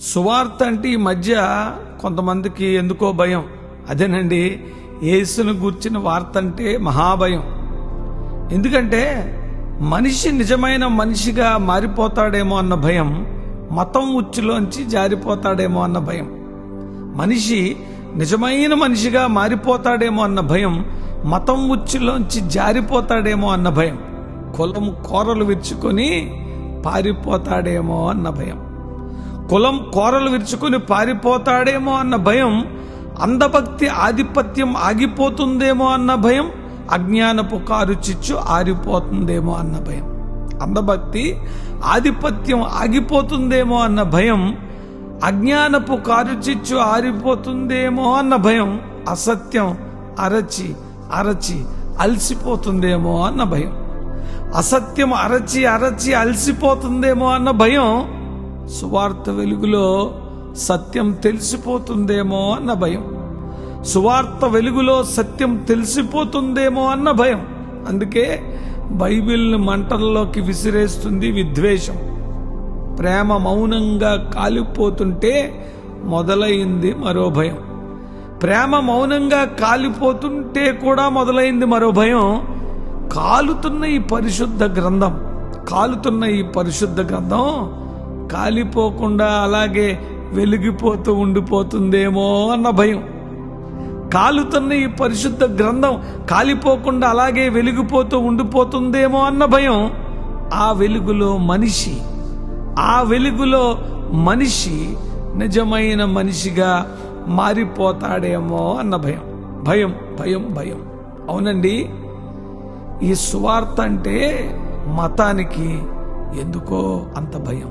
సువార్త అంటే ఈ మధ్య కొంతమందికి ఎందుకో భయం. అదేనండి, యేసును గూర్చిన వార్త అంటే మహాభయం. ఎందుకంటే మనిషి నిజమైన మనిషిగా మారిపోతాడేమో అన్న భయం, మతం ఉచ్చులోంచి జారిపోతాడేమో అన్న భయం. మనిషి నిజమైన మనిషిగా మారిపోతాడేమో అన్న భయం, మతం ఉచ్చులోంచి జారిపోతాడేమో అన్న భయం. కులం కోరలు విరుచుకొని పారిపోతాడేమో అన్న భయం. కులం కోరలు విరుచుకొని పారిపోతాడేమో అన్న భయం. అంధభక్తి ఆధిపత్యం ఆగిపోతుందేమో అన్న భయం. అజ్ఞానపు కారు చిచ్చు ఆరిపోతుందేమో అన్న భయం. అంధభక్తి ఆధిపత్యం ఆగిపోతుందేమో అన్న భయం. అజ్ఞానపు కారు చిచ్చు ఆరిపోతుందేమో అన్న భయం. అసత్యం అరచి అరచి అలసిపోతుందేమో అన్న భయం. అసత్యం అరచి అరచి అలసిపోతుందేమో అన్న భయం. సువార్త వెలుగులో సత్యం తెలిసిపోతుందేమో అన్న భయం. సువార్త వెలుగులో సత్యం తెలిసిపోతుందేమో అన్న భయం. అందుకే బైబిల్ని మంటల్లోకి విసిరేస్తుంది విద్వేషం. ప్రేమ మౌనంగా కాలిపోతుంటే మొదలైంది మరో భయం. ప్రేమ మౌనంగా కాలిపోతుంటే కూడా మొదలైంది మరో భయం. కాలుతున్న ఈ పరిశుద్ధ గ్రంథం కాలిపోకుండా అలాగే వెలిగిపోతూ ఉండిపోతుందేమో అన్న భయం. కాలుతున్న ఈ పరిశుద్ధ గ్రంథం కాలిపోకుండా అలాగే వెలిగిపోతూ ఉండిపోతుందేమో అన్న భయం. ఆ వెలుగులో మనిషి నిజమైన మనిషిగా మారిపోతాడేమో అన్న భయం. భయం భయం భయం. అవునండి, ఈ సువార్త అంటే మతానికి ఎందుకో అంత భయం.